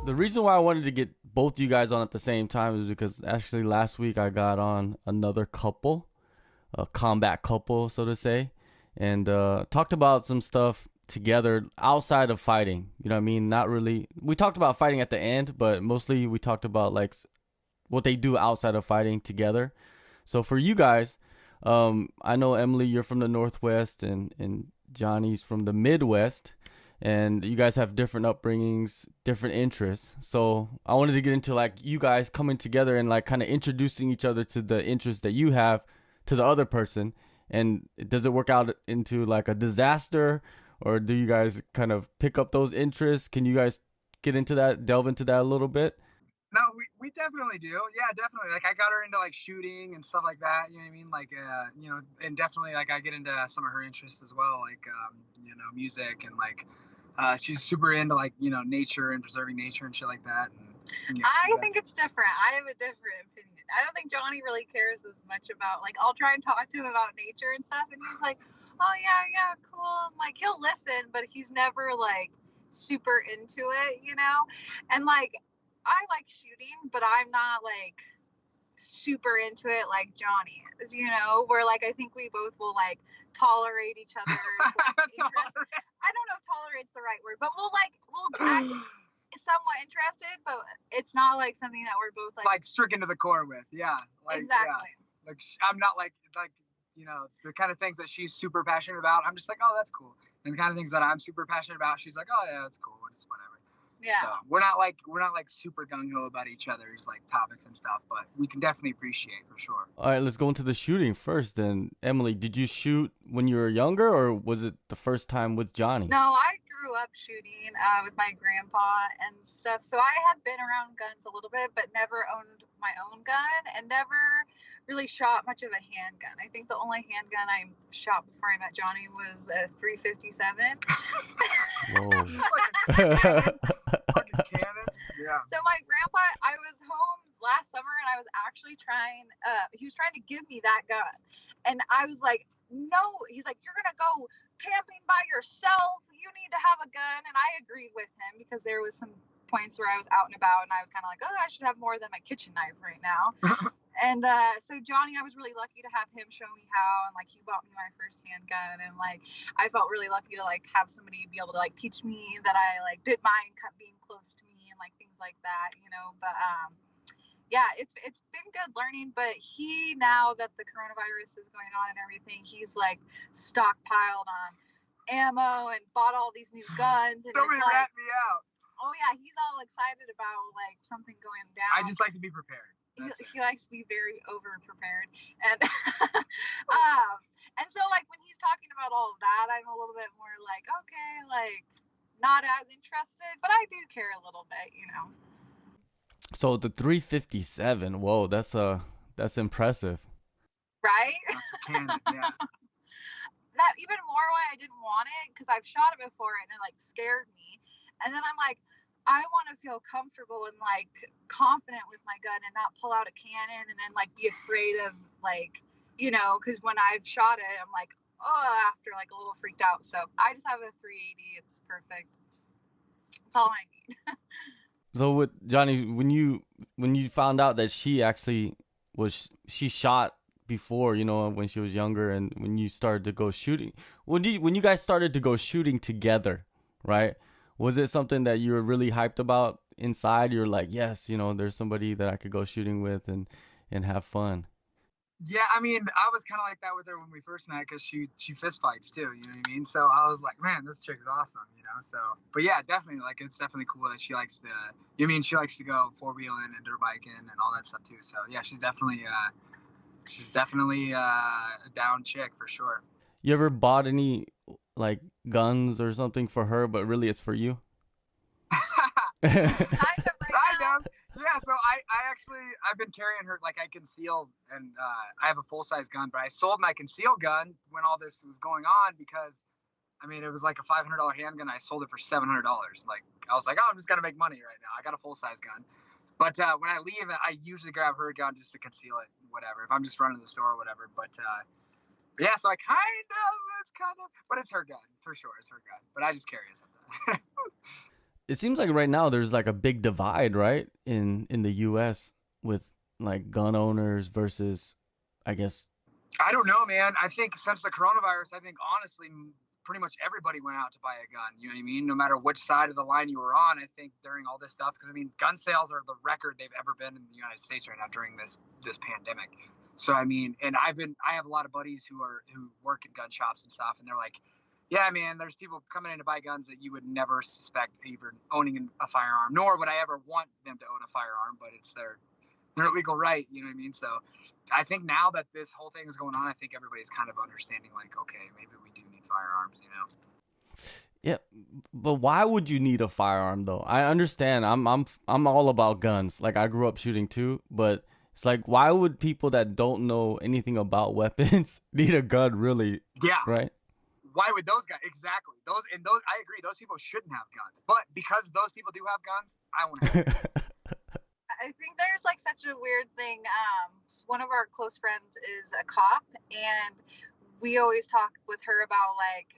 The reason why I wanted to get both you guys on at the same time is because actually last week I got on another couple, a combat couple, so to say, and talked about some stuff together outside of fighting. You know what I mean? Not really. We talked about fighting at the end, but mostly we talked about like what they do outside of fighting together. So for you guys, I know Emily, you're from the Northwest, and Johnny's from the Midwest, and you guys have different upbringings, different interests. So I wanted to get into like you guys coming together and like kind of introducing each other to the interests that you have to the other person. And does it work out into like a disaster, or do you guys kind of pick up those interests? Can you guys get into that, delve into that a little bit? No, we definitely do. Yeah, definitely. Like I got her into like shooting and stuff like that. You know what I mean? Like, and definitely like I get into some of her interests as well, like, music and like, she's super into like, nature and preserving nature and shit like that. And I think it's different. I have a different opinion. I don't think Johnny really cares as much about, like, I'll try and talk to him about nature and stuff, and he's like, oh yeah, cool. And like he'll listen, but he's never like super into it. And like I like shooting, but I'm not like super into it like Johnny is, where like I think we both will like tolerate each other's like, interest. I don't know if tolerate's the right word, but we'll act somewhat interested, but it's not like something that we're both like stricken to the core with. Yeah. Like, exactly. Yeah. Like I'm not like the kind of things that she's super passionate about. I'm just like, oh, that's cool. And the kind of things that I'm super passionate about, she's like, oh yeah, that's cool. It's whatever. Yeah. So we're not like super gung ho about each other's like topics and stuff, but we can definitely appreciate for sure. All right, let's go into the shooting first. Then, Emily, did you shoot when you were younger, or was it the first time with Johnny? No, I grew up shooting with my grandpa and stuff. So I had been around guns a little bit, but never owned my own gun and never really shot much of a handgun. I think the only handgun I shot before I met Johnny was a 357. Whoa. Cannon. Yeah. So my grandpa, I was home last summer and I was actually he was trying to give me that gun. And I was like, no, he's like, you're going to go camping by yourself. You need to have a gun. And I agreed with him because there was some points where I was out and about and I was kind of like, oh, I should have more than my kitchen knife right now. And so Johnny, I was really lucky to have him show me how, and like he bought me my first handgun, and like I felt really lucky to like have somebody be able to like teach me that I like did mind being close to me and like things like that. But yeah, it's been good learning. But he, now that the coronavirus is going on and everything, he's like stockpiled on ammo and bought all these new guns. And Nobody rat me out. Oh yeah, he's all excited about like something going down. I just like to be prepared. He likes to be very over prepared, and and so like when he's talking about all of that, I'm a little bit more like, okay, like not as interested, but I do care a little bit. So the 357, whoa, that's impressive. Right? That's a cannon, yeah. That even more why I didn't want it, because I've shot it before and it like scared me, and then I'm like, I want to feel comfortable and like confident with my gun and not pull out a cannon and then like be afraid of like, because when I've shot it, I'm like, oh, after like a little freaked out. So I just have a 380. It's perfect. It's all I need. So with Johnny, when you found out that she actually she shot before, when she was younger, and when you started to go shooting, when you guys started to go shooting together, right? Was it something that you were really hyped about inside? You're like, yes, there's somebody that I could go shooting with and have fun. Yeah, I mean, I was kind of like that with her when we first met, because she fist fights too, you know what I mean? So I was like, man, this chick is awesome, so. But yeah, definitely, like, it's definitely cool that she likes to go four-wheeling and dirt biking and all that stuff too. So yeah, she's definitely a down chick for sure. You ever bought any like guns or something for her, but really it's for you? Kind of right now. Yeah, so I've been carrying her, like I conceal, and I have a full-size gun, but I sold my concealed gun when all this was going on, because I mean, it was like a $500 handgun. I sold it for $700. Like, I was like, oh, I'm just gonna make money right now. I got a full-size gun. But when I leave, I usually grab her gun just to conceal it, whatever, if I'm just running to the store or whatever. But yeah, so but it's her gun, for sure. It's her gun, but I just carry it sometimes. it seems like right now there's like a big divide, right, in the U.S. with like gun owners versus, I guess. I don't know, man. I think since the coronavirus, I think honestly, pretty much everybody went out to buy a gun. You know what I mean? No matter which side of the line you were on, I think during all this stuff, because I mean, gun sales are the record they've ever been in the United States right now during this pandemic. So I mean, and I have a lot of buddies who work in gun shops and stuff, and they're like, yeah, man, there's people coming in to buy guns that you would never suspect even owning a firearm, nor would I ever want them to own a firearm, but it's their legal right. You know what I mean? So I think now that this whole thing is going on, I think everybody's kind of understanding, like, okay, maybe we do need firearms, you know? Yeah, but why would you need a firearm though? I understand. I'm all about guns. Like I grew up shooting too, but it's like, why would people that don't know anything about weapons need a gun, really? Yeah. Right. Why would those guys? Exactly. Those I agree. Those people shouldn't have guns, but because those people do have guns, I want to have guns. I think there's like such a weird thing. One of our close friends is a cop, and we always talk with her about like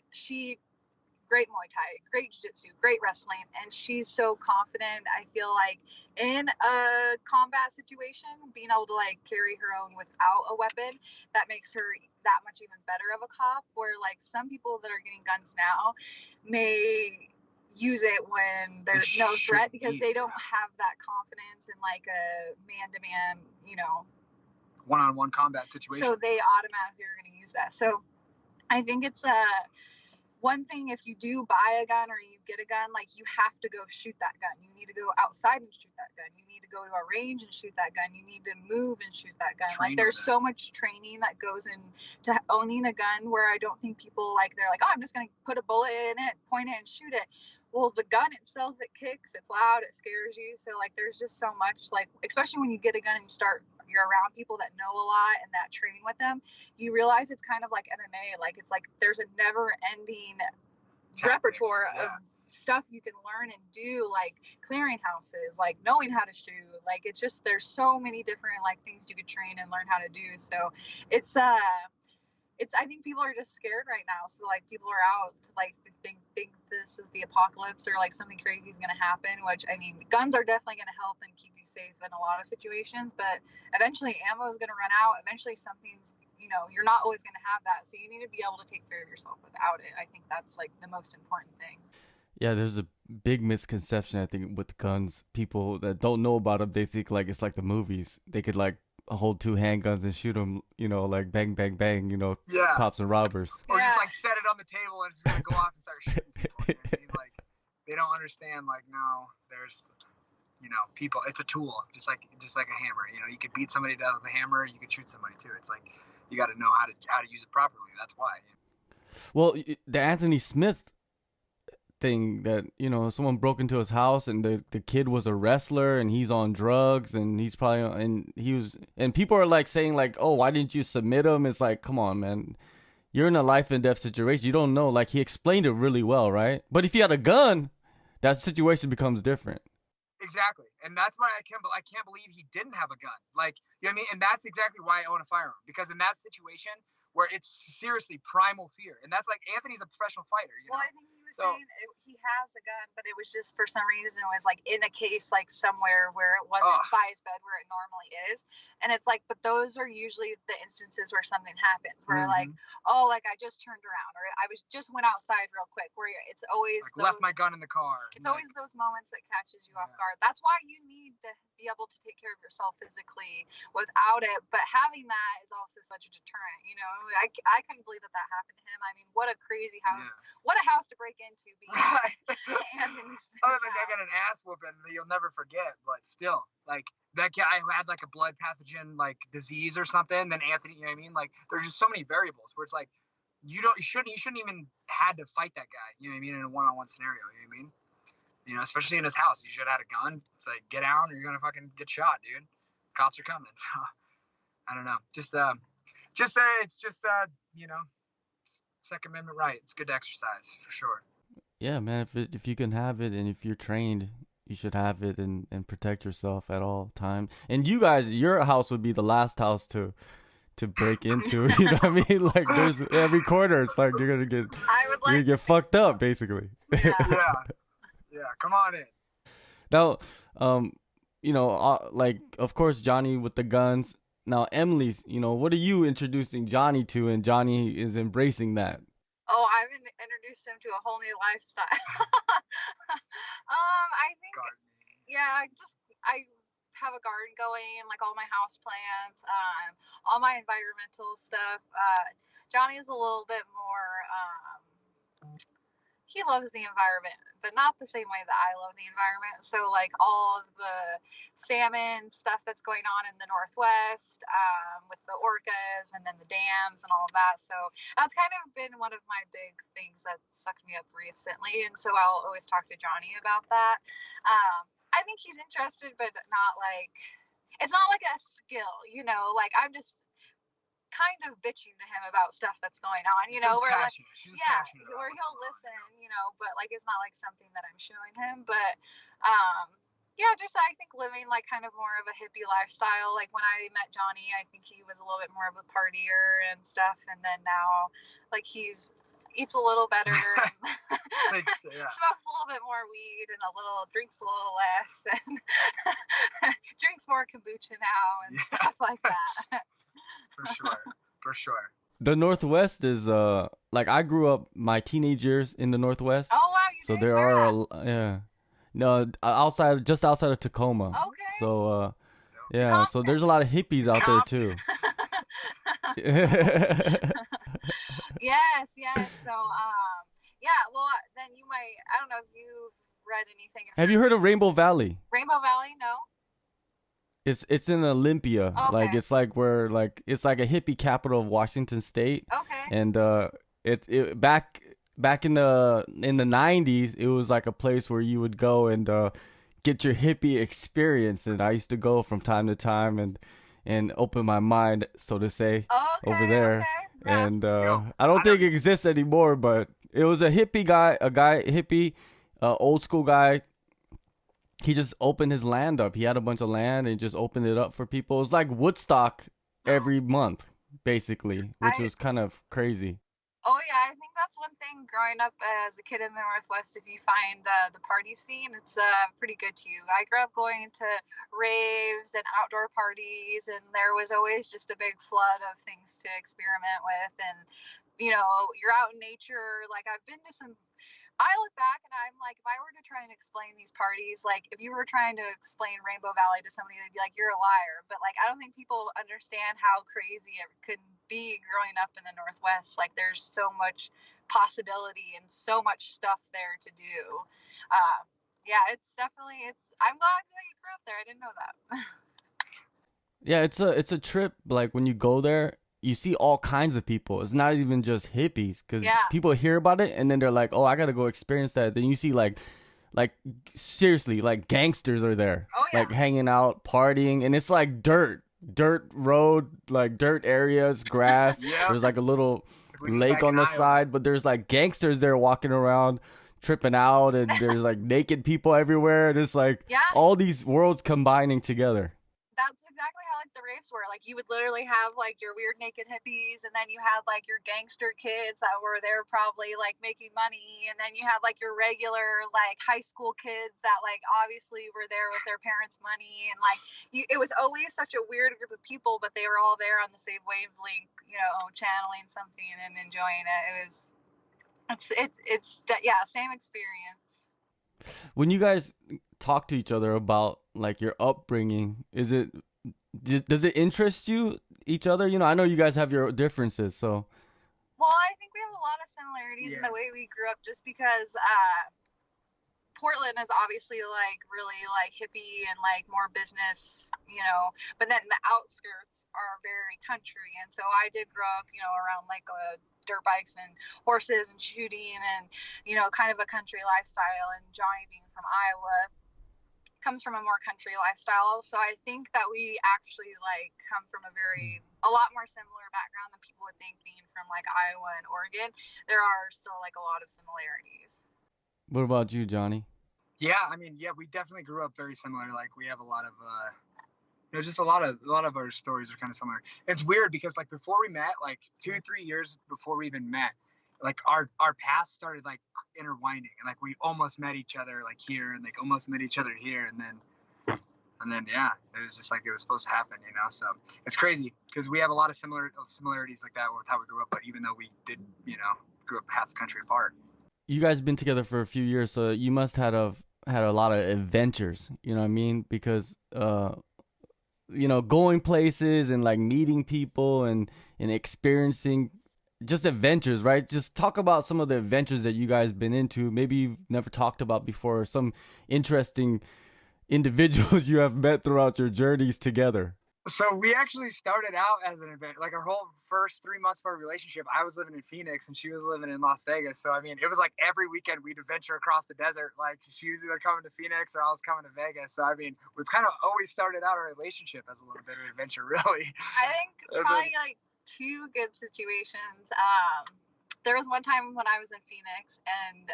great Muay Thai, great Jiu-Jitsu, great wrestling, and she's so confident. I feel like in a combat situation, being able to like carry her own without a weapon, that makes her that much even better of a cop. Where like some people that are getting guns now may use it when there's no threat because they don't have that confidence in like a man-to-man, you know, one-on-one combat situation. So they automatically are going to use that. So I think it's one thing, if you do buy a gun or you get a gun, like you have to go shoot that gun. You need to go outside and shoot that gun. You need to go to a range and shoot that gun. You need to move and shoot that gun. Like there's so much training that goes into owning a gun where I don't think people they're like, oh, I'm just going to put a bullet in it, point it and shoot it. Well, the gun itself, it kicks, it's loud, it scares you. So like there's just so much, like especially when you get a gun and you're around people that know a lot and that train with them, you realize it's kind of like MMA. Like it's like there's a never ending repertoire of stuff you can learn and do, like clearing houses, like knowing how to shoot. Like it's just there's so many different like things you could train and learn how to do. So it's I think people are just scared right now. So like people are out to like think this is the apocalypse or like something crazy is going to happen, which I mean, guns are definitely going to help and keep you safe in a lot of situations, but eventually ammo is going to run out. Eventually something's, you know, you're not always going to have that. So you need to be able to take care of yourself without it. I think that's like the most important thing. Yeah, there's a big misconception, I think, with guns. People that don't know about them, they think like it's like the movies. They could like hold two handguns and shoot them, you know, like bang, bang, bang, you know, cops and robbers. Or just like set it on the table and it's just gonna go off and start shooting people. You know what I mean? Like they don't understand. Like no, there's, you know, people. It's a tool, just like a hammer. You know, you could beat somebody to death with a hammer. You could shoot somebody too. It's like you got to know how to use it properly. That's why. Well, the Anthony Smith thing that, you know, someone broke into his house and the kid was a wrestler and he's on drugs and he's probably and people are like saying like, oh, why didn't you submit him? It's like, come on, man, you're in a life and death situation. You don't know. Like he explained it really well, right? But if he had a gun, that situation becomes different. Exactly. And that's why I can't believe he didn't have a gun. Like, you know what I mean? And that's exactly why I own a firearm, because in that situation where it's seriously primal fear, and that's like Anthony's a professional fighter, you know? I think he was saying he has a gun, but it was just for some reason it was like in a case like somewhere where it wasn't by his bed where it normally is. And it's like, but those are usually the instances where something happens where like, oh, like I just turned around or I just went outside real quick, where it's always like left my gun in the car. It's always those moments that catches you off guard. That's why you need to be able to take care of yourself physically without it. But having that is also such a deterrent, you know? I couldn't believe that happened to him. I mean, what a crazy house. What a house to break into. Anthony Smith. Other than I got an ass whooping that you'll never forget, but still, like that guy who had like a blood pathogen like disease or something, then Anthony, you know what I mean? Like there's just so many variables where it's like you shouldn't even had to fight that guy, you know what I mean, in a one-on-one scenario, you know what I mean? You know, especially in his house. You should have had a gun. It's like, get down or you're gonna fucking get shot, dude. Cops are coming. So I don't know. It's just you know, Second Amendment right. It's good to exercise for sure. Yeah, man. If you can have it and if you're trained, you should have it and protect yourself at all times. And you guys, your house would be the last house to break into. You know what I mean? Like there's every corner. It's like you're gonna get fucked up basically. Yeah. Yeah, come on in. Now, like of course Johnny with the guns. Now Emily's, what are you introducing Johnny to, and Johnny is embracing that. Oh, I've introduced him to a whole new lifestyle. I think, Gardening. yeah, I have a garden going, like all my house plants, all my environmental stuff. Johnny is a little bit more. He loves the environment, but not the same way that I love the environment. So like all of the salmon stuff that's going on in the Northwest, with the orcas and then the dams and all of that. So that's kind of been one of my big things that sucked me up recently. And so I'll always talk to Johnny about that. I think he's interested, but not like, it's not like a skill, like I'm just kind of bitching to him about stuff that's going on, where like, yeah, where he'll listen, but like it's not like something that I'm showing him. But yeah, just I think living like kind of more of a hippie lifestyle. Like when I met Johnny, I think he was a little bit more of a partier and stuff, and then now like eats a little better and smokes a little bit more weed and drinks a little less and drinks more kombucha now and stuff like that. For sure. The Northwest is like I grew up my teenage years in the Northwest. Oh wow, you so did? there are no just outside of Tacoma. Okay. So yeah, so there's a lot of hippies out there too. Yes. So yeah, well then you might, I don't know if you've read anything. Have you heard of Rainbow Valley? Rainbow Valley? No. It's in Olympia. Okay. Like it's like it's like a hippie capital of Washington State. Okay. And it back in the 90s, it was like a place where you would go and get your hippie experience, and I used to go from time to time and open my mind, so to say, over there. Okay. Yeah. And I don't think it exists anymore, but it was a hippie, old school guy. He just opened his land up. He had a bunch of land and just opened it up for people. It was like Woodstock every month, basically, which was kind of crazy. Oh yeah, I think that's one thing growing up as a kid in the Northwest. If you find the party scene, it's pretty good to you. I grew up going to raves and outdoor parties, and there was always just a big flood of things to experiment with. And you're out in nature. Like I've been to some. I look back and I'm like, if I were to try and explain these parties, like if you were trying to explain Rainbow Valley to somebody, they'd be like, you're a liar. But like, I don't think people understand how crazy it could be growing up in the Northwest. Like there's so much possibility and so much stuff there to do. Yeah, I'm glad that you grew up there. I didn't know that. Yeah, it's a trip. Like when you go there, you see all kinds of people. It's not even just hippies, because people hear about it and then they're like, oh, I gotta go experience that. Then you see like seriously, like gangsters are there, like hanging out, partying, and it's like dirt road, like dirt areas, grass. There's like a little lake on the side, but there's like gangsters there walking around, tripping out, and there's like naked people everywhere, and it's like all these worlds combining together. That's exactly how like the raves were. Like you would literally have like your weird naked hippies, and then you had like your gangster kids that were there probably like making money, and then you had like your regular like high school kids that like obviously were there with their parents' money, and like it was always such a weird group of people, but they were all there on the same wavelength, channeling something and enjoying it. It's same experience. When you guys talk to each other about like your upbringing, does it interest each other? I know you guys have your differences, so. Well, I think we have a lot of similarities in the way we grew up, just because Portland is obviously like really like hippie and like more business, but then the outskirts are very country. And so I did grow up, around like dirt bikes and horses and shooting and, kind of a country lifestyle. And Johnny, being from Iowa, comes from a more country lifestyle. So I think that we actually like come from a lot more similar background than people would think, being from like Iowa and Oregon. There are still like a lot of similarities. What about you, Johnny? Yeah, I mean, we definitely grew up very similar. Like we have a lot of just a lot of our stories are kind of similar. It's weird because like before we met, like 2-3 years before we even met, like our paths started like intertwining, and like we almost met each other like here, and like almost met each other here, and then yeah, it was just like it was supposed to happen, you know. So it's crazy because we have a lot of similarities like that with how we grew up, but even though we did, you know, grew up half the country apart. You guys been together for a few years, so you must had a lot of adventures. You know what I mean? Because you know, going places and like meeting people and experiencing just adventures, right? Just talk about some of the adventures that you guys been into. Maybe you've never talked about before, or some interesting individuals you have met throughout your journeys together. So we actually started out as an event, like our whole first 3 months of our relationship. I was living in Phoenix and she was living in Las Vegas. So I mean, it was like every weekend we'd adventure across the desert. Like she was either coming to Phoenix or I was coming to Vegas. So I mean, we've kind of always started out our relationship as a little bit of adventure, really. I think probably like two good situations. There was one time when I was in Phoenix and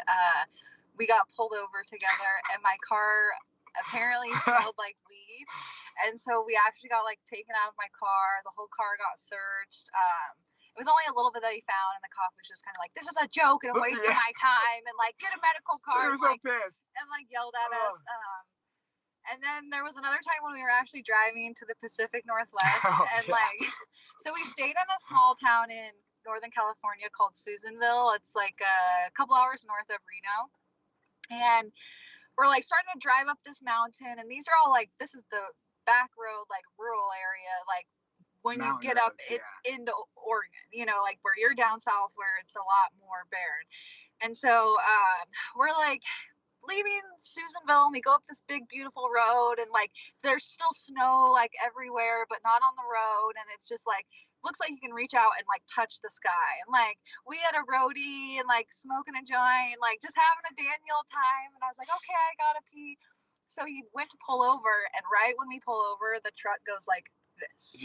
we got pulled over together and my car apparently smelled like weed. And so we actually got like taken out of my car. The whole car got searched. It was only a little bit that he found, and the cop was just kind of like, "This is a joke and a waste of my time," and like, "Get a medical card." He was so pissed. And like yelled at us. And then there was another time when we were actually driving to the Pacific Northwest, and like, so we stayed in a small town in Northern California called Susanville. It's like a couple hours north of Reno, and we're like starting to drive up this mountain, and these are all like, this is the back road, like rural area, like when you get up into Oregon, you know, like where you're down south where it's a lot more barren. And so we're like leaving Susanville, and we go up this big beautiful road, and like there's still snow like everywhere but not on the road, and it's just like looks like you can reach out and like touch the sky. And like we had a roadie and like smoking a joint, like just having a Daniel time, and I was like, okay, I gotta pee. So he went to pull over, and right when we pull over, the truck goes like this.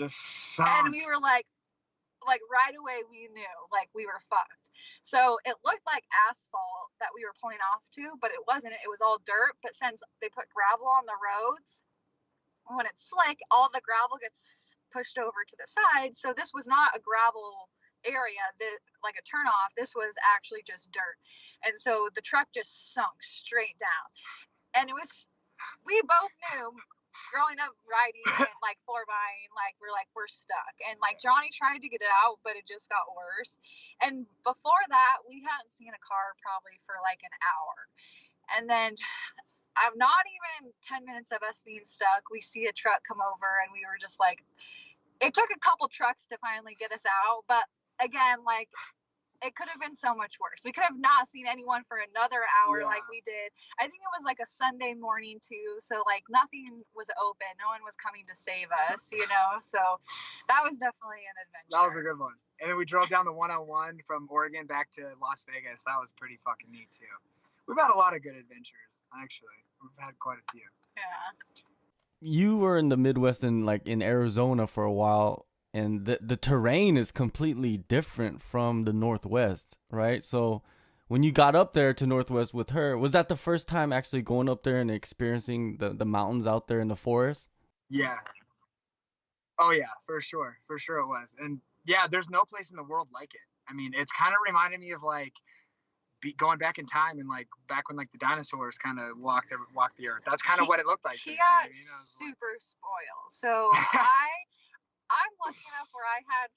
And we were like right away we knew like we were fucked. So it looked like asphalt that we were pulling off to, but it wasn't. It was all dirt. But since they put gravel on the roads, when it's slick, all the gravel gets pushed over to the side. So this was not a gravel area, that like a turnoff. This was actually just dirt. And so the truck just sunk straight down. And it was, we both knew growing up riding and like floor buying, like we're stuck. And like Johnny tried to get it out, but it just got worse. And before that, we hadn't seen a car probably for like an hour. And then I'm not even 10 minutes of us being stuck, we see a truck come over, and we were just like, it took a couple trucks to finally get us out. But again, like it could have been so much worse. We could have not seen anyone for another hour like we did. I think it was like a Sunday morning too. So like nothing was open. No one was coming to save us, you know? So that was definitely an adventure. That was a good one. And then we drove down the 101 from Oregon back to Las Vegas. That was pretty fucking neat too. We've had a lot of good adventures, actually. We've had quite a few. Yeah. You were in the Midwest and like in Arizona for a while, and the terrain is completely different from the Northwest, right? So when you got up there to Northwest with her, was that the first time actually going up there and experiencing the mountains out there in the forest? Yeah. Oh yeah, for sure. For sure it was. And yeah, there's no place in the world like it. I mean, it's kind of reminded me of like going back in time and like back when like the dinosaurs kind of walked the earth. That's kind of what it looked like. He got super spoiled. So I'm lucky enough where I had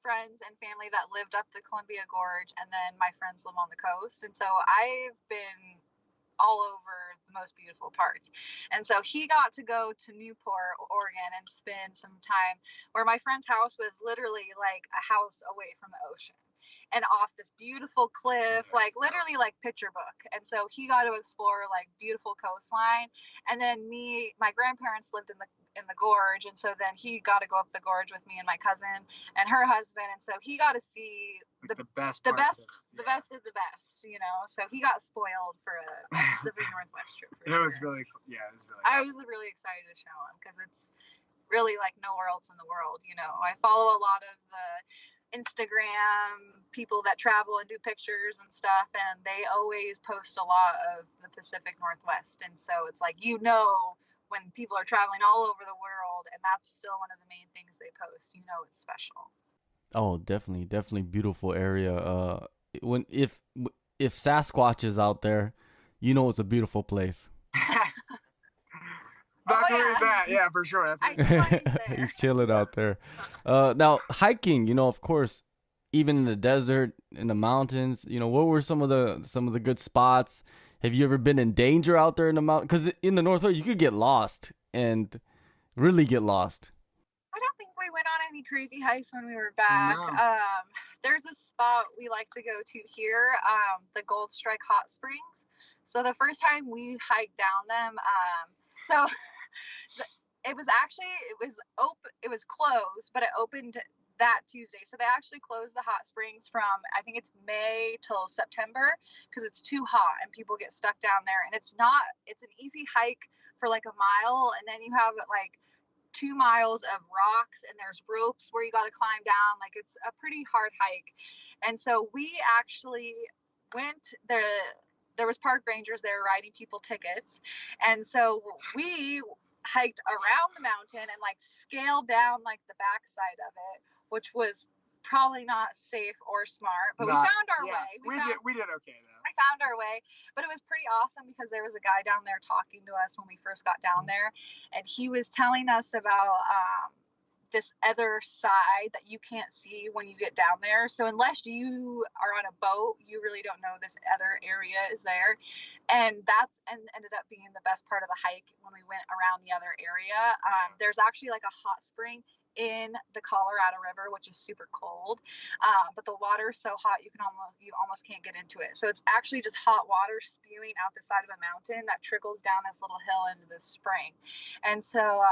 friends and family that lived up the Columbia Gorge, and then my friends live on the coast. And so I've been all over the most beautiful parts. And so he got to go to Newport, Oregon, and spend some time where my friend's house was literally like a house away from the ocean and off this beautiful cliff, like literally like picture book. And so he got to explore like beautiful coastline. And then my grandparents lived in the gorge, and so then he got to go up the gorge with me and my cousin and her husband. And so he got to see like the best of the best, you know. So he got spoiled for a Pacific Northwest trip. It was really, yeah, it was really. I was really excited to show him because it's really like nowhere else in the world, you know. I follow a lot of the Instagram people that travel and do pictures and stuff, and they always post a lot of the Pacific Northwest. And so it's like, you know, when people are traveling all over the world, and that's still one of the main things they post, you know, it's special. Oh, definitely beautiful area. when if Sasquatch is out there, you know it's a beautiful place. That's where he's at. Yeah, for sure. That's I saw he's there. He's chilling out there. Now hiking, of course, even in the desert, in the mountains, what were some of the good spots? Have you ever been in danger out there in the mountain? Because in the Northwest, you could get lost and really get lost. I don't think we went on any crazy hikes when we were back. No. There's a spot we like to go to here, the Gold Strike Hot Springs. So the first time we hiked down them, it was closed, but it opened that Tuesday. So they actually closed the hot springs from, I think it's May till September, because it's too hot and people get stuck down there. And it's an easy hike for like a mile, and then you have like 2 miles of rocks, and there's ropes where you got to climb down. Like, it's a pretty hard hike. And so we actually went there. There was park rangers there writing people tickets, and so we hiked around the mountain and like scaled down like the backside of it, which was probably not safe or smart, but we found our way. We did okay though. We found our way, but it was pretty awesome because there was a guy down there talking to us when we first got down there, and he was telling us about this other side that you can't see when you get down there. So unless you are on a boat, you really don't know this other area is there. And ended up being the best part of the hike when we went around the other area. There's actually like a hot spring in the Colorado River, which is super cold, but the water is so hot you almost can't get into it. So it's actually just hot water spewing out the side of a mountain that trickles down this little hill into this spring. And so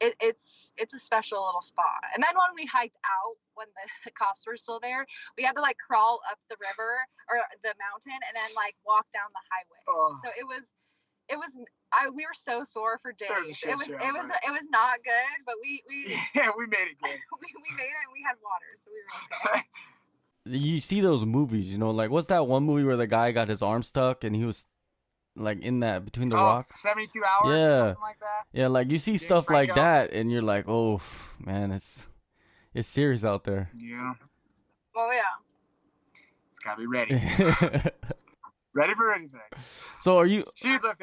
it's a special little spot. And then when we hiked out, when the cops were still there, we had to like crawl up the river or the mountain and then like walk down the highway. So we were so sore for days. It was not good, but we we made it good. we made it, and we had water, so we were okay. You see those movies, like what's that one movie where the guy got his arm stuck and he was like in that between the rocks? 72 hours. Yeah, or something like that. Yeah, like you see James stuff Franco. like that, and you're like, oh man, it's serious out there. Yeah. Oh yeah. It's gotta be ready. Ready for anything. So are you? She'd lift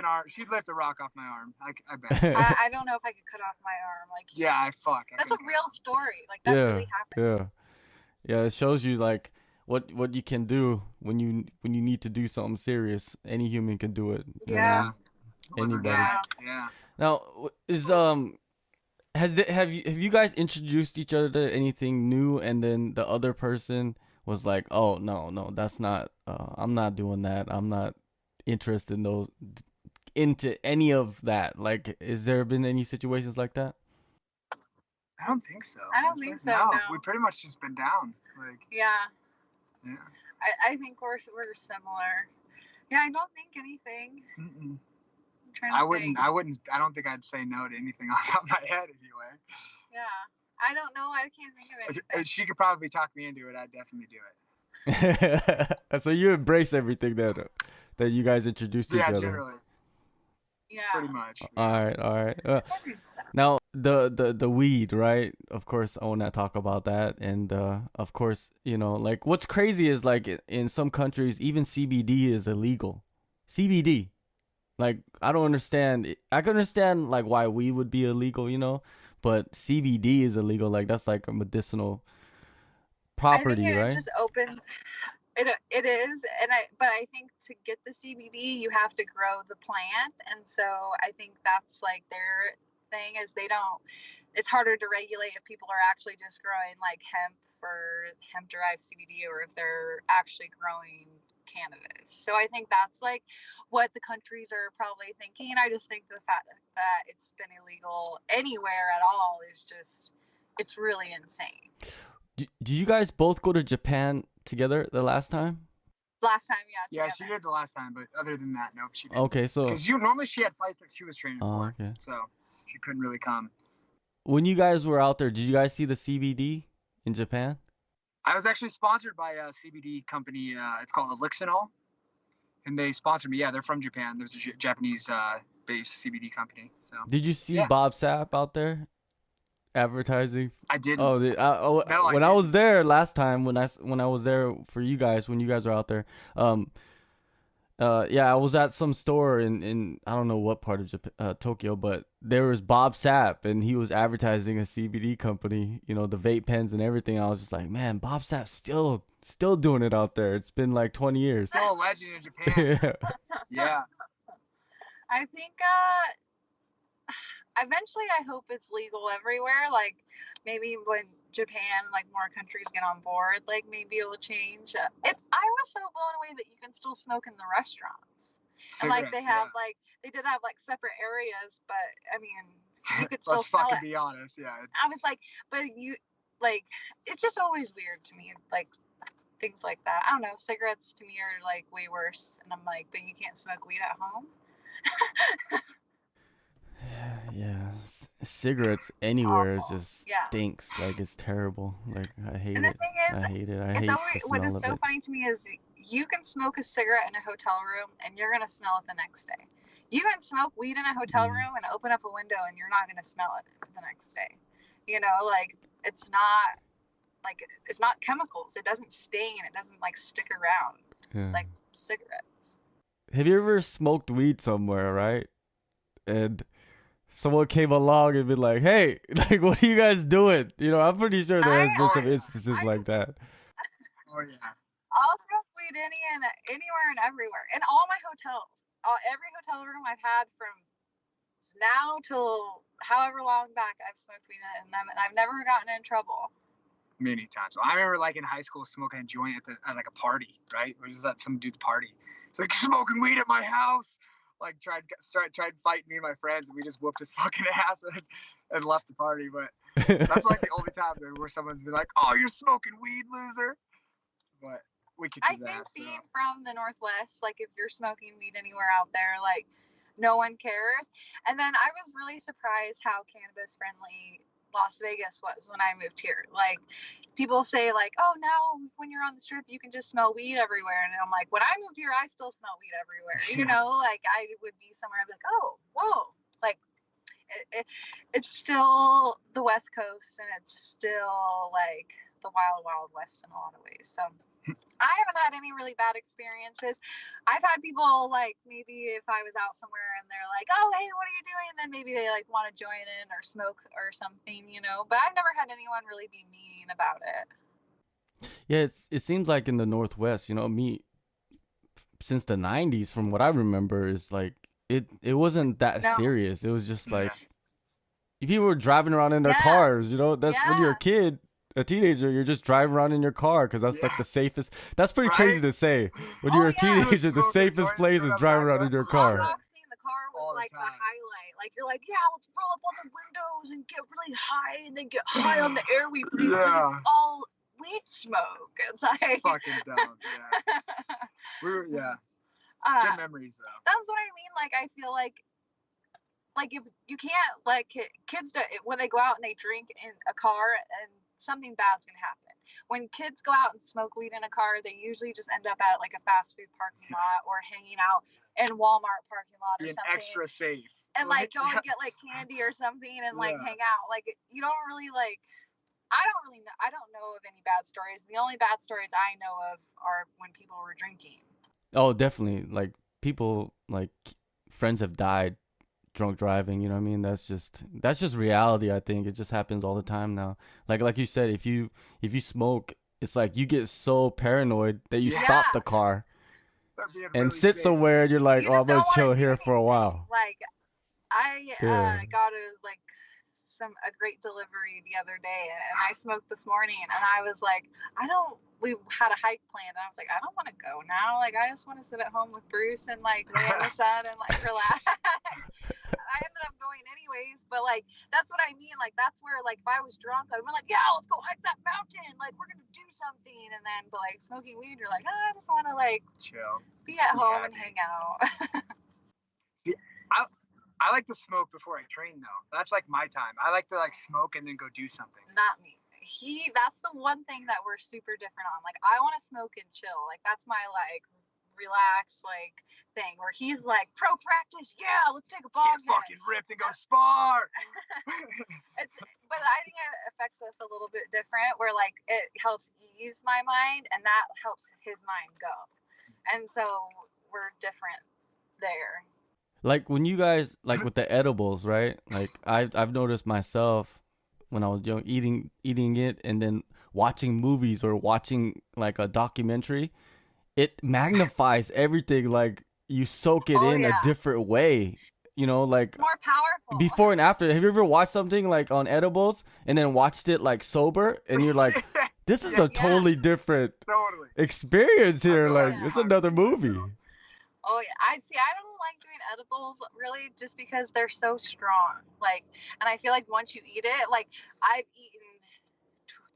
a rock off my arm. I bet. I don't know if I could cut off my arm. Like, yeah, that's a real story. Like, that really happened. Yeah. It shows you like what you can do when you need to do something serious. Any human can do it. Yeah. Anybody. Yeah. Now have you guys introduced each other to anything new, and then the other person was like, oh no, that's not. I'm not doing that. I'm not interested into any of that. Like, has there been any situations like that? I don't think so. I don't think so. No, no. we pretty much just been down. Like. Yeah. Yeah. I think we're similar. Yeah, I don't think anything. Mm-mm. I'm trying to think. I don't think I'd say no to anything off the top of my head anyway. Yeah. I don't know. I can't think of anything. She could probably talk me into it. I'd definitely do it. So you embrace everything that you guys introduced each other. Yeah, generally. Yeah. Pretty much. All right. Now the weed, right? Of course, I want to talk about that, and of course, like what's crazy is like in some countries, even CBD is illegal. CBD, like I don't understand. I can understand like why weed would be illegal, but CBD is illegal. Like that's like a medicinal property, I think right? It just opens. It is, but I think to get the CBD, you have to grow the plant, and so I think that's like their thing is it's harder to regulate if people are actually just growing like hemp derived CBD, or if they're actually growing cannabis. So I think that's like what the countries are probably thinking. I just think the fact that it's been illegal anywhere at all is just, it's really insane. Did you guys both go to Japan together the last time? Last time, yeah. Yeah, she did the last time, but other than that, nope, she didn't. Okay, so because normally she had fights that she was training for, okay. So she couldn't really come. When you guys were out there, did you guys see the CBD in Japan? I was actually sponsored by a CBD company. It's called Elixinol, and they sponsored me. Yeah, they're from Japan. There's a Japanese based CBD company. So did you see Bob Sapp out there? advertising? I didn't. Oh, No, I when I didn't. was there last time, when I was there for you guys, when you guys were out there, yeah, I was at some store in I don't know what part of Tokyo, but there was Bob Sapp, and he was advertising a CBD company, you know, the vape pens and everything. I was just like, man, Bob Sapp's still doing it out there. It's been like 20 years. Still a legend in Japan. Yeah. Yeah. I think eventually I hope it's legal everywhere. Like maybe when Japan, like more countries get on board, like maybe it will change. I was so blown away that you can still smoke in the restaurants. And like they have like they did have like separate areas, but I mean you could still Let's smell fucking it. be honest, yeah. I was like, but you like it's just always weird to me, like things like that. I don't know, cigarettes to me are like way worse, and I'm like, but you can't smoke weed at home. Yeah, cigarettes anywhere is Awful. just Yeah. stinks. Like it's terrible. Like I hate And the it. thing is, I hate it. I it's hate always the what smell is of so it. funny to me is you can smoke a cigarette in a hotel room and you're gonna smell it the next day. You can smoke weed in a hotel Mm. room and open up a window and you're not gonna smell it the next day. You know, like it's not chemicals. It doesn't stain. It doesn't like stick around Yeah. like cigarettes. Have you ever smoked weed somewhere, right? And someone came along and been like, "Hey, like, what are you guys doing?" You know, I'm pretty sure there has been some instances like that. Oh yeah. I'll smoke weed anywhere and everywhere. In all my hotels. Every hotel room I've had from now till however long back I've smoked weed in them, and I've never gotten in trouble. Many times. I remember like in high school smoking a joint at like a party, right? It was just at some dude's party. It's like, you're smoking weed at my house. Like tried fighting me and my friends, and we just whooped his fucking ass and left the party. But that's like the only time where someone's been like, "Oh, you're smoking weed, loser." But we kicked his ass. I think being from the Northwest, like if you're smoking weed anywhere out there, like no one cares. And then I was really surprised how cannabis friendly Las Vegas was when I moved here. Like people say like, oh, now when you're on the strip, you can just smell weed everywhere. And I'm like, when I moved here, I still smell weed everywhere. You know, like I would be somewhere, I'd be like, oh, whoa, like it's still the West Coast, and it's still like the wild, wild West in a lot of ways. So I haven't had any really bad experiences. I've had people like maybe if I was out somewhere and they're like, oh, hey, what are you doing? And then maybe they like want to join in or smoke or something, you know, but I've never had anyone really be mean about it. Yeah, it seems like in the Northwest, you know, since the 90s, from what I remember, is like it wasn't that serious. It was just like people were driving around in their cars, you know. That's when you're a kid, a teenager, you're just driving around in your car because that's like the safest. That's pretty crazy to say. When you're a teenager, the safest place is driving around in your car. Hotboxing in the car was like the highlight. Like you're like, yeah, let's roll up on the windows and get really high, and then get high on the air we breathe because it's all weed smoke. It's like fucking dumb. Yeah. Good memories though. That's what I mean. Like I feel like if you can't like kids when they go out and they drink in a car and something bad's gonna happen. When kids go out and smoke weed in a car, they usually just end up at like a fast food parking lot or hanging out in Walmart parking lot or something. Extra safe. And like go and get like candy or something and like hang out. Like you don't really like. I don't know of any bad stories. The only bad stories I know of are when people were drinking. Oh, definitely. Like people, like friends have died drunk driving, you know what I mean? That's just reality. I think it just happens all the time now. Like you said, if you smoke, it's like you get so paranoid that you stop the car and sit safe somewhere, and you're like, oh, I'm gonna chill here for a while. Like I got a great delivery the other day, and I smoked this morning, and I was like, we had a hike planned, and I was like, I don't want to go now. Like I just want to sit at home with Bruce and like lay in the sun and like relax. I ended up going anyways, but like that's what I mean. Like that's where like if I was drunk, I'd be like, yeah, let's go hike that mountain. Like we're gonna do something. And then but like smoking weed, you're like, oh, I just want to like chill, be at home and hang out. See, I like to smoke before I train though. That's like my time. I like to like smoke and then go do something. Not me. That's the one thing that we're super different on. Like I want to smoke and chill. Like that's my like relaxed like thing where he's like pro practice, yeah, let's take a ball Get fucking ripped and go spar. But I think it affects us a little bit different where like it helps ease my mind and that helps his mind go, and so we're different there. Like when you guys like with the edibles, right? Like I've noticed myself when I was young eating it and then watching movies or watching like a documentary, it magnifies everything. Like you soak it in a different way. You know, like more powerful. Before and after. Have you ever watched something like on edibles and then watched it like sober and you're like, this is a totally different experience here. Like it's another movie. Oh yeah, I don't like doing edibles really just because they're so strong. Like, and I feel like once you eat it, like I've eaten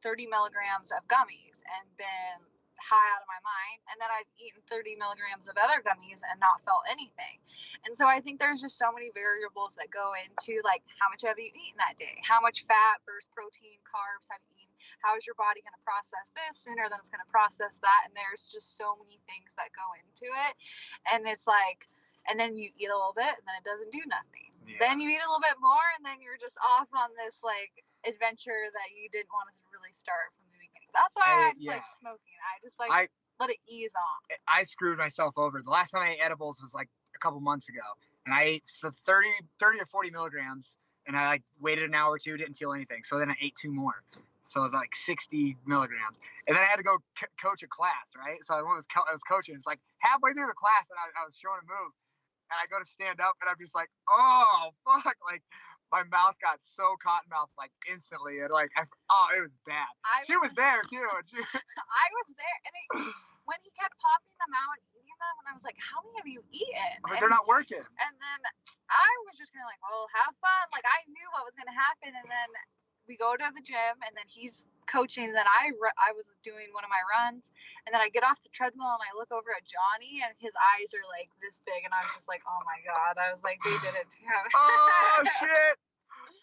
30 milligrams of gummies and been high out of my mind, and then I've eaten 30 milligrams of other gummies and not felt anything. And so I think there's just so many variables that go into like how much have you eaten that day, how much fat versus protein, carbs have you eaten, how is your body going to process this sooner than it's going to process that, and there's just so many things that go into it. And it's like, and then you eat a little bit and then it doesn't do nothing. Then you eat a little bit more and then you're just off on this like adventure that you didn't want to really start from the beginning. That's why I just like smoking. I just like let it ease on. I screwed myself over. The last time I ate edibles was like a couple months ago, and I ate for 30 or 40 milligrams, and I like waited an hour or two, didn't feel anything. So then I ate 2 more. So it was like 60 milligrams. And then I had to go coach a class, right? So I was coaching. It's like halfway through the class, and I was showing a move, and I go to stand up, and I'm just like, oh, fuck. Like, my mouth got so cottonmouth like instantly, and like it was bad. She was there too. I was there, and when he kept popping them out and eating them, and I was like, "How many have you eaten?" They're not working. And then I was just kind of like, "Well, have fun." Like I knew what was gonna happen, and then we go to the gym, and then he's coaching, and then I was doing one of my runs, and then I get off the treadmill and I look over at Johnny and his eyes are like this big, and I was just like, oh my god. I was like, they did it to him. Oh shit,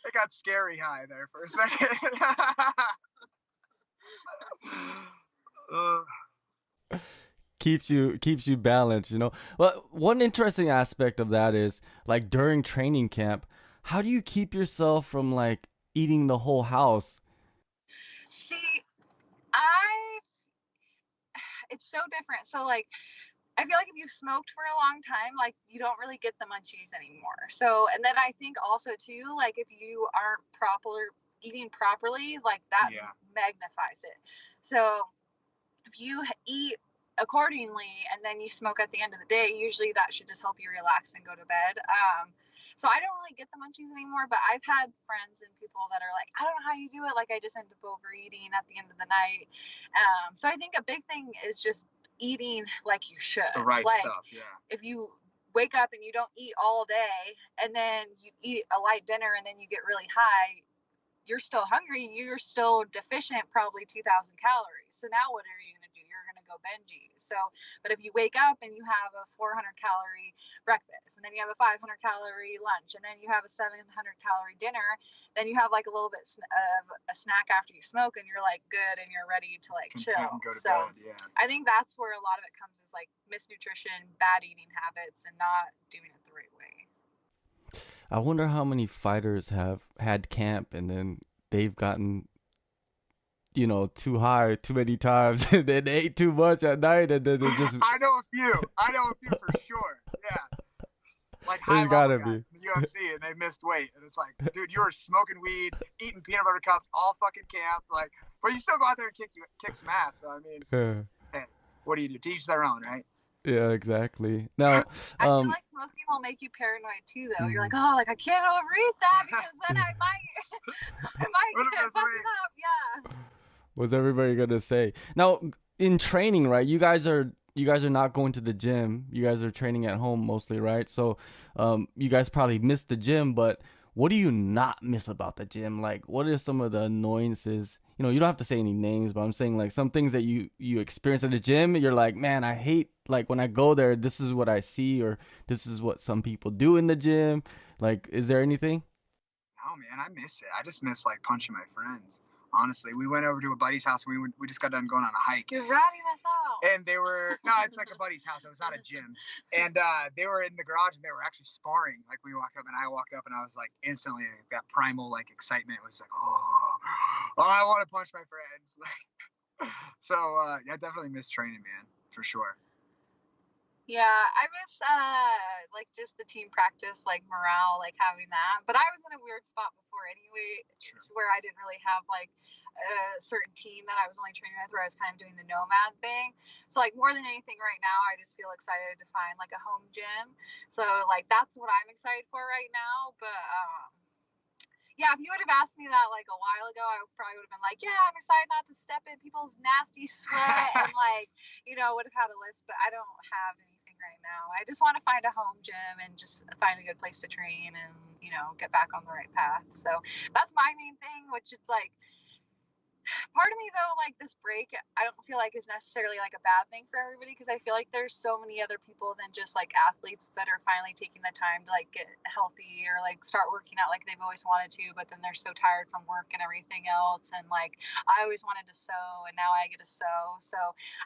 it got scary high there for a second. Keeps you balanced, you know. Well, one interesting aspect of that is like during training camp, how do you keep yourself from like eating the whole house? See, it's so different. So like, I feel like if you've smoked for a long time, like you don't really get the munchies anymore. So, and then I think also too, like if you aren't eating properly, like that magnifies it. So if you eat accordingly and then you smoke at the end of the day, usually that should just help you relax and go to bed. So I don't really get the munchies anymore, but I've had friends and people that are like, I don't know how you do it. Like I just end up overeating at the end of the night. So I think a big thing is just eating like you should. The right like, stuff, yeah. If you wake up and you don't eat all day and then you eat a light dinner and then you get really high, you're still hungry. You're still deficient, probably 2,000 calories. So now what are you going to do? You're going to go binge. So, but if you wake up and you have a 400 calorie breakfast and then you have a 500 calorie lunch and then you have a 700 calorie dinner, then you have like a little bit of a snack after you smoke and you're like good and you're ready to like chill. Go to So bed, yeah. I think that's where a lot of it comes is like misnutrition, bad eating habits, and not doing it the right way. I wonder how many fighters have had camp and then they've gotten, you know, too high too many times and then they ate too much at night and then they just... I know a few for sure. Yeah. Like There's gotta be. In the UFC and they missed weight. And it's like, dude, you were smoking weed, eating peanut butter cups all fucking camp. Like, but you still go out there and kick some ass. So, I mean, hey, what do you do? Teach their own, right? Yeah, exactly. Now, I feel like smoking will make you paranoid too, though. You're like, oh, like I can't overeat that because then I might get fucked up. Yeah. What's everybody gonna say? Now, in training, right? You guys are not going to the gym. You guys are training at home mostly, right? So, you guys probably miss the gym, but what do you not miss about the gym? Like, what are some of the annoyances? You know, you don't have to say any names, but I'm saying like some things that you experience at the gym. You're like, man, I hate, like when I go there, this is what I see, or this is what some people do in the gym. Like, is there anything? No, man, I miss it. I just miss like punching my friends. honestly. We went over to a buddy's house. We just got done going on a hike. You're ratting us out. And they were, no, it's like a buddy's house. It was not a gym. And they were in the garage and they were actually sparring. Like we walked up and I walked up and I was like instantly that primal like excitement was like, oh, I want to punch my friends. So I definitely miss training, man, for sure. Yeah, I miss like just the team practice, like morale, like having that. But I was in a weird spot before anyway. Sure. It's where I didn't really have like a certain team that I was only training with, where I was kind of doing the nomad thing. So like more than anything right now, I just feel excited to find like a home gym. So like that's what I'm excited for right now. But yeah, if you would have asked me that like a while ago, I probably would have been like, yeah, I'm excited not to step in people's nasty sweat and like, would have had a list, but I don't have anything right now. I just want to find a home gym and just find a good place to train and, get back on the right path. So that's my main thing, which it's like, part of me though, like this break, I don't feel like is necessarily like a bad thing for everybody, because I feel like there's so many other people than just like athletes that are finally taking the time to like get healthy or like start working out like they've always wanted to, but then they're so tired from work and everything else. And like I always wanted to sew and now I get to sew. So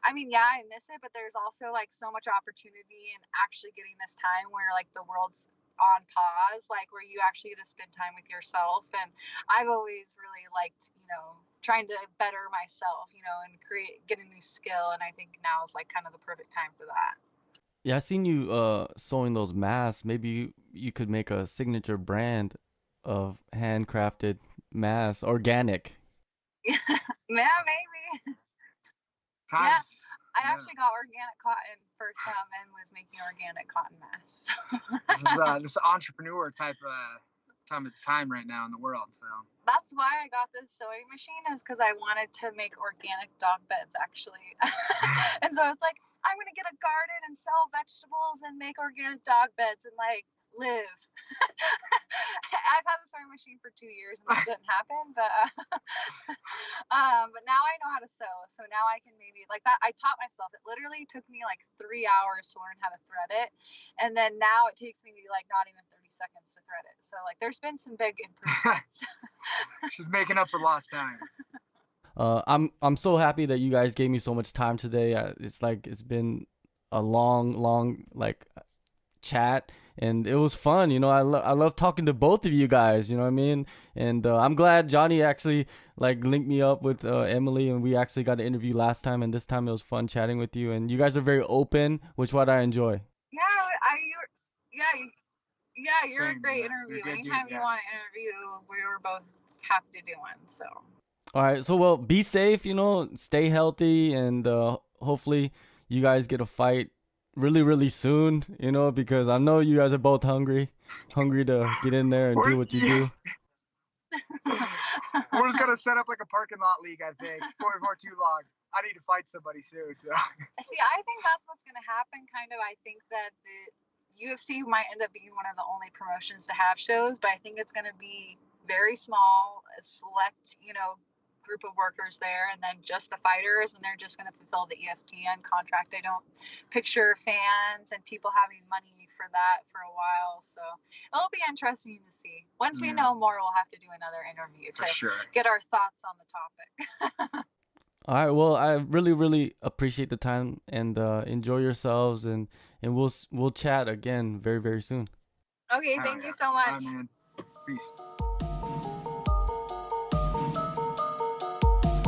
I mean, yeah, I miss it, but there's also like so much opportunity in actually getting this time where like the world's on pause, like where you actually get to spend time with yourself. And I've always really liked, trying to better myself, and get a new skill. And I think now is like kind of the perfect time for that. Yeah, I seen you sewing those masks. Maybe you could make a signature brand of handcrafted masks, organic. Yeah, maybe. Yeah, I actually got organic cotton for some and was making organic cotton masks. This entrepreneur type time right now in the world. So that's why I got this sewing machine, is because I wanted to make organic dog beds actually. And so it's like, I'm gonna get a garden and sell vegetables and make organic dog beds and like live. I've had the sewing machine for 2 years and that didn't happen, but now I know how to sew, so now I can maybe like that. I taught myself. It literally took me like 3 hours to learn how to thread it, and then now it takes me like not even 30 seconds to thread it. So like there's been some big improvements. She's making up for lost time. I'm so happy that you guys gave me so much time today. It's been a long like chat, and it was fun. I love talking to both of you guys, you know what I mean? And I'm glad Johnny actually like linked me up with Emily, and we actually got an interview last time, and this time it was fun chatting with you, and you guys are very open, which what I enjoy. You're a great interview. Anytime you want to interview, we were both happy to do one. So all right, so well, be safe, stay healthy, and hopefully you guys get a fight really soon, because I know you guys are both hungry to get in there and do what you do. We're just gonna set up like a parking lot league, I think, before too long. I need to fight somebody soon. So. See, I think that's what's gonna happen. Kind of, I think that the UFC might end up being one of the only promotions to have shows, but I think it's gonna be very small, a select, group of workers there, and then just the fighters, and they're just going to fulfill the ESPN contract. I don't picture fans and people having money for that for a while, so it'll be interesting to see. Once we know more, we'll have to do another interview to get our thoughts on the topic. All right, well, I really appreciate the time, and enjoy yourselves, and we'll chat again very soon. Okay, thank you so much. Man. Peace.